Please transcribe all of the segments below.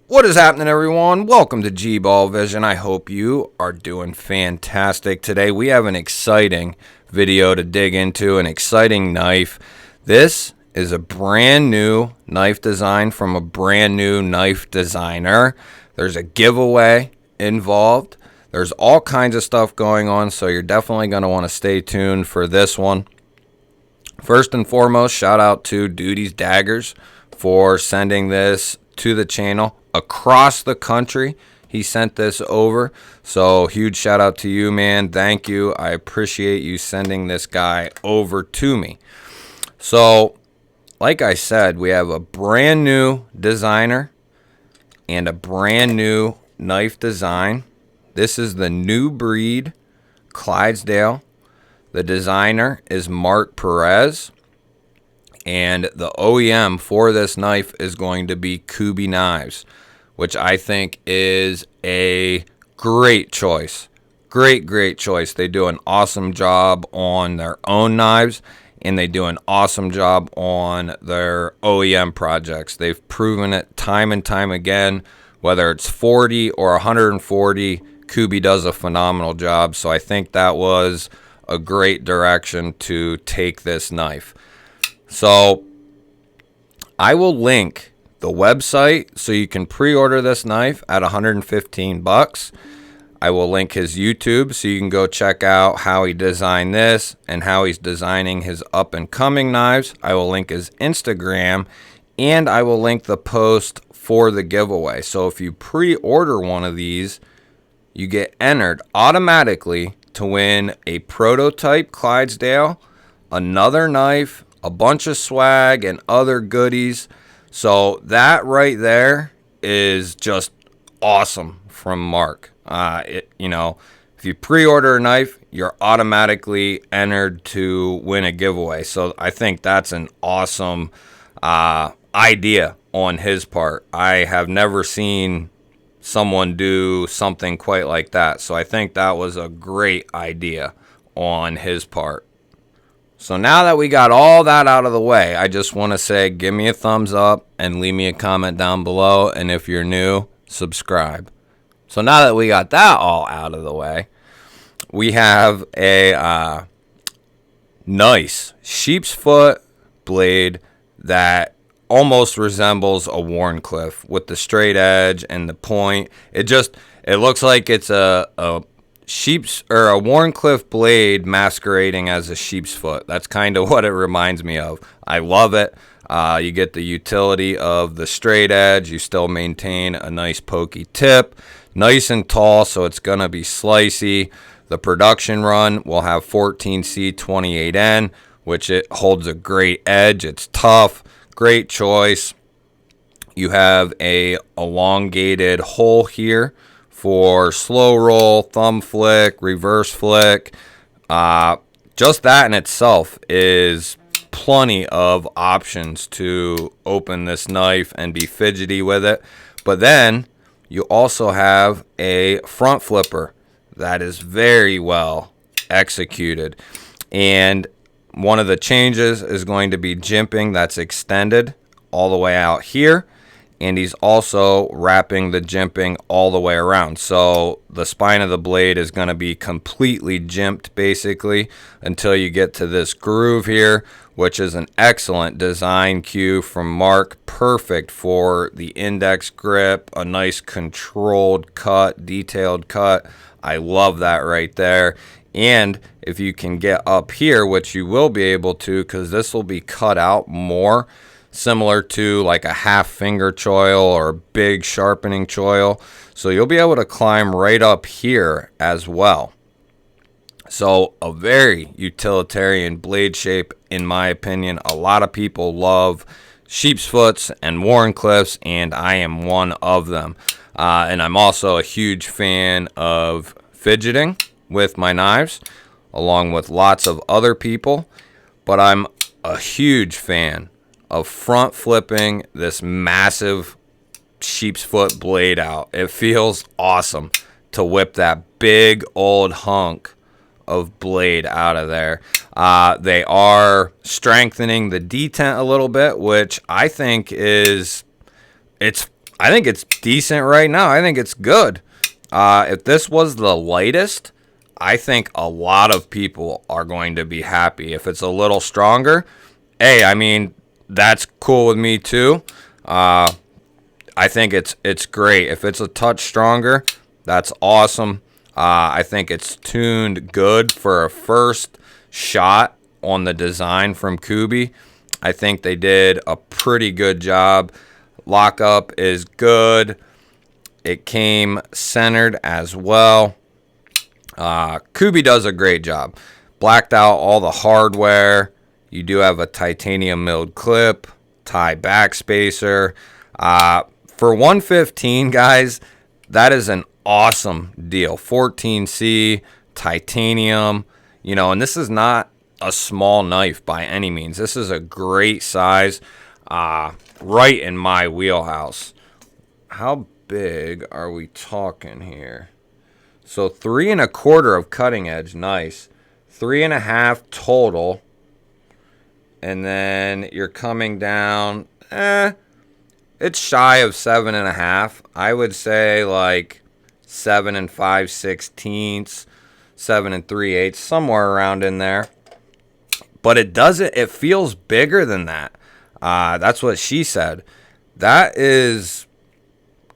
What is happening, everyone? Welcome to GBALL Vision. I hope you are doing fantastic today. We have an exciting video to dig into, an exciting knife. This is a brand new knife design from a brand new knife designer. There's a giveaway involved. There's all kinds of stuff going on, so you're definitely going to want to stay tuned for this one. First and foremost, shout out to Duty's Daggers for sending this to the channel across the country. He sent this over, so huge shout out to you, man. Thank you. I appreciate you sending this guy over to me. So like I said, we have a brand new designer and a brand new knife design. This is the new Breed Clydesdale. The designer is Mark Perez, and the OEM for this knife is going to be Kubi Knives, which I think is a great choice. Great choice. They do an awesome job on their own knives, and they do an awesome job on their OEM projects. They've proven it time and time again. Whether it's 40 or 140, Kubi does a phenomenal job. So I think that was a great direction to take this knife. So I will link the website so you can pre-order this knife at $115. I will link his YouTube so you can go check out how he designed this and how he's designing his up-and-coming knives. I will link his Instagram, and I will link the post for the giveaway. So if you pre-order one of these, you get entered automatically to win a prototype Clydesdale, another knife, a bunch of swag, and other goodies. So that right there is just awesome from Mark. If you pre-order a knife, you're automatically entered to win a giveaway. So I think that's an awesome idea on his part. I have never seen someone do something quite like that. So I think that was a great idea on his part. So now that we got all that out of the way, I just want to say give me a thumbs up and leave me a comment down below. And if you're new, subscribe. So now that we got that all out of the way, we have a nice sheep's foot blade that almost resembles a Wharncliffe with the straight edge and the point. It looks like it's a Wharncliffe blade masquerading as a sheep's foot. That's kind of what it reminds me of. I love it. You get the utility of the straight edge. You still maintain a nice pokey tip. Nice and tall, so it's going to be slicey. The production run will have 14C28N, which it holds a great edge. It's tough. Great choice. You have a elongated hole here for slow roll, thumb flick, reverse flick. Just that in itself is plenty of options to open this knife and be fidgety with it. But then you also have a front flipper that is very well executed. And one of the changes is going to be jimping that's extended all the way out here. And he's also wrapping the jimping all the way around. So the spine of the blade is going to be completely jimped basically until you get to this groove here, which is an excellent design cue from Mark. Perfect for the index grip, a nice controlled cut, detailed cut. I love that right there. And if you can get up here, which you will be able to because this will be cut out more, similar to like a half finger choil or a big sharpening choil. So you'll be able to climb right up here as well. So a very utilitarian blade shape, in my opinion. A lot of people love sheep's foots and Wharncliffes, and I am one of them. And I'm also a huge fan of fidgeting with my knives, along with lots of other people. But I'm a huge fan of front flipping this massive sheep's foot blade out. It feels awesome to whip that big old hunk of blade out of there. They are strengthening the detent a little bit, which I think is, I think it's decent right now. I think it's good. If this was the lightest, I think a lot of people are going to be happy. If it's a little stronger, hey, I mean, that's cool with me too. I think it's great. If it's a touch stronger, that's awesome. I think it's tuned good for a first shot on the design from Kubi. I think they did a pretty good job. Lockup is good. It came centered as well. Kubi does a great job. Blacked out all the hardware. You do have a titanium milled clip, tie backspacer. For $115, guys, that is an awesome deal. 14C, titanium, you know, and this is not a small knife by any means. This is a great size, right in my wheelhouse. How big are we talking here? So 3 1/4 of cutting edge, nice. 3 1/2 total, and then you're coming down. It's shy of 7 1/2. I would say like 7 5/16, 7 3/8, somewhere around in there. But it doesn't. It feels bigger than that. That's what she said. That is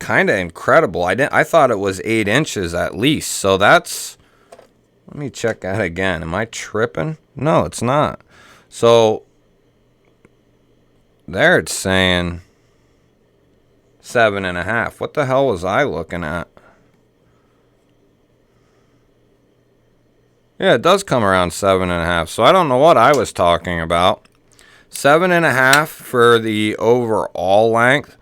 kind of incredible. I thought it was 8 inches at least. So that's. Let me check that again. Am I tripping? No, it's not. So there it's saying 7 1/2. What the hell was I looking at? Yeah, it does come around 7 1/2. So I don't know what I was talking about. 7 1/2 for the overall length.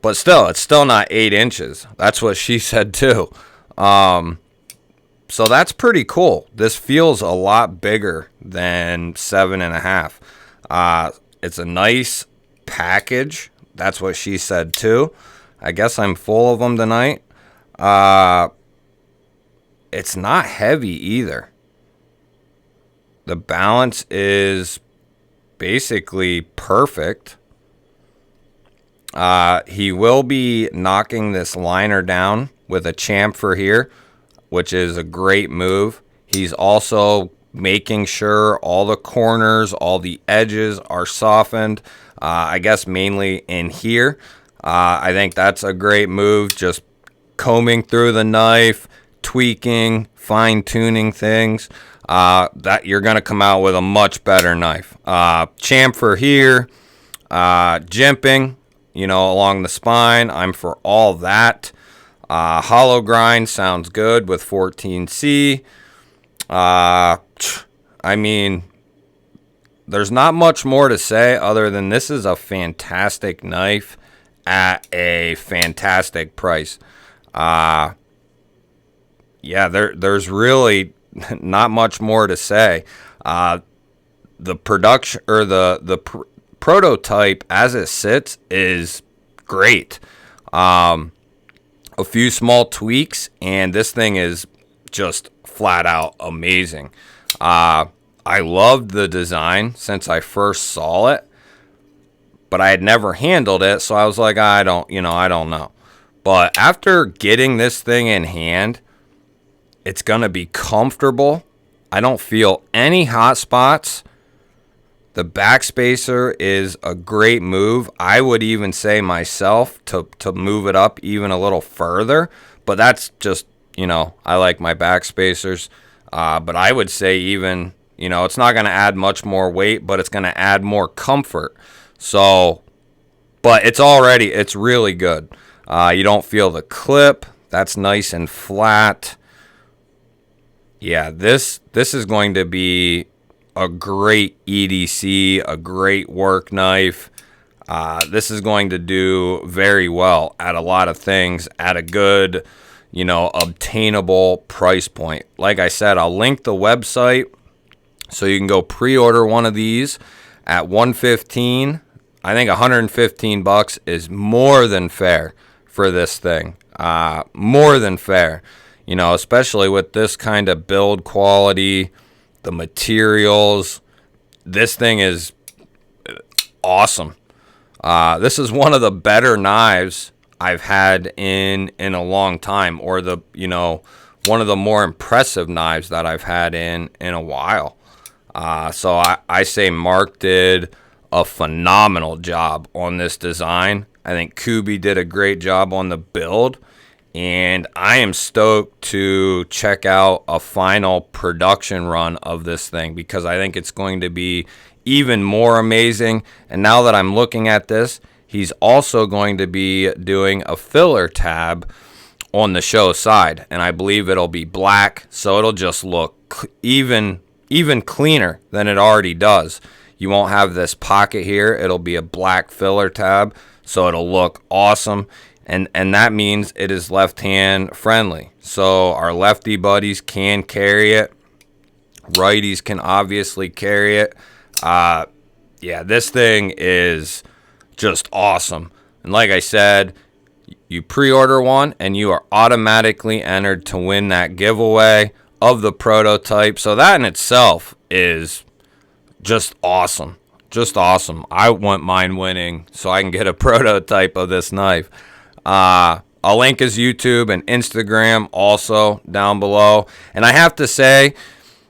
But still, it's still not 8 inches. That's what she said too. So that's pretty cool. This feels a lot bigger than 7 1/2. It's a nice package. That's what she said too. I guess I'm full of them tonight. It's not heavy either. The balance is basically perfect. He will be knocking this liner down with a chamfer here, which is a great move. He's also making sure all the corners, all the edges are softened. I guess mainly in here. I think that's a great move. Just combing through the knife, tweaking, fine-tuning things. That you're going to come out with a much better knife. Chamfer here, jimping, you know, along the spine. I'm for all that. Hollow grind sounds good with 14C. I mean, there's not much more to say other than this is a fantastic knife at a fantastic price. Yeah, there's really not much more to say. The production or the prototype as it sits is great. A few small tweaks and this thing is just flat out amazing. I loved the design since I first saw it, but I had never handled it, so I was like, I don't know. But after getting this thing in hand, it's going to be comfortable. I don't feel any hot spots. The backspacer is a great move. I would even say myself to move it up even a little further, but that's just, you know, I like my backspacers. But I would say even, you know, it's not going to add much more weight, but it's going to add more comfort. So, but it's really good. You don't feel the clip. That's nice and flat. Yeah, this is going to be a great EDC, a great work knife. This is going to do very well at a lot of things at a good, you know, obtainable price point. Like I said, I'll link the website so you can go pre-order one of these at $115. I think $115 is more than fair for this thing. More than fair. You know, especially with this kind of build quality, the materials. This thing is awesome. This is one of the better knives I've had in a long time, or the, one of the more impressive knives that I've had in a while. So I say Mark did a phenomenal job on this design. I think Kubi did a great job on the build, and I am stoked to check out a final production run of this thing, because I think it's going to be even more amazing. And now that I'm looking at this, he's also going to be doing a filler tab on the show side, and I believe it'll be black, so it'll just look even cleaner than it already does. You won't have this pocket here. It'll be a black filler tab, so it'll look awesome. And that means it is left-hand friendly. So our lefty buddies can carry it. Righties can obviously carry it. Yeah, this thing is just awesome. And like I said, you pre-order one and you are automatically entered to win that giveaway of the prototype. So that in itself is just awesome. Just awesome. I want mine winning so I can get a prototype of this knife. I'll link his YouTube and Instagram also down below. And I have to say,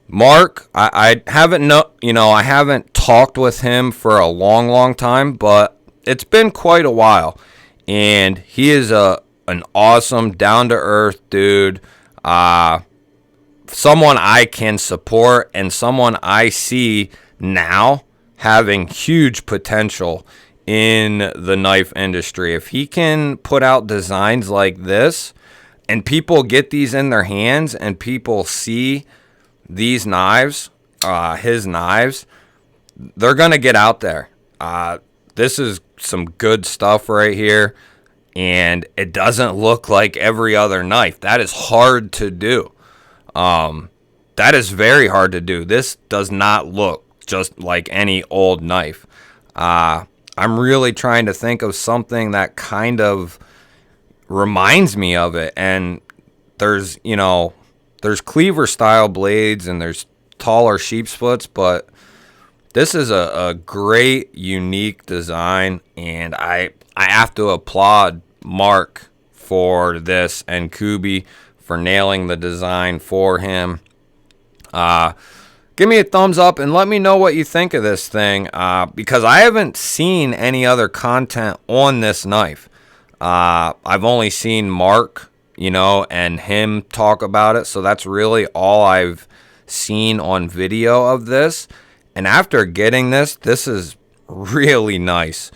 Mark, I haven't talked with him for a long time, but it's been quite a while. And he is an awesome, down-to-earth dude. Someone I can support, and someone I see now having huge potential in the knife industry. If he can put out designs like this and people get these in their hands and people see these knives, his knives, they're going to get out there. This is some good stuff right here, and it doesn't look like every other knife. That is hard to do. That is very hard to do. This does not look just like any old knife. I'm really trying to think of something that kind of reminds me of it. And there's cleaver style blades and there's taller sheep splits, but this is a great, unique design. And I have to applaud Mark for this and Kubi for nailing the design for him. Give me a thumbs up and let me know what you think of this thing, because I haven't seen any other content on this knife. I've only seen Mark, and him talk about it, so that's really all I've seen on video of this. And after getting this is really nice,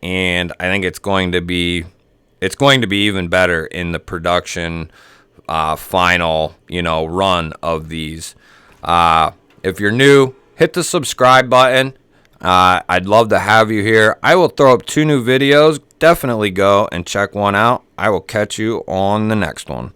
and I think it's going to be even better in the production final, run of these. If you're new, hit the subscribe button. I'd love to have you here. I will throw up 2 new videos. Definitely go and check one out. I will catch you on the next one.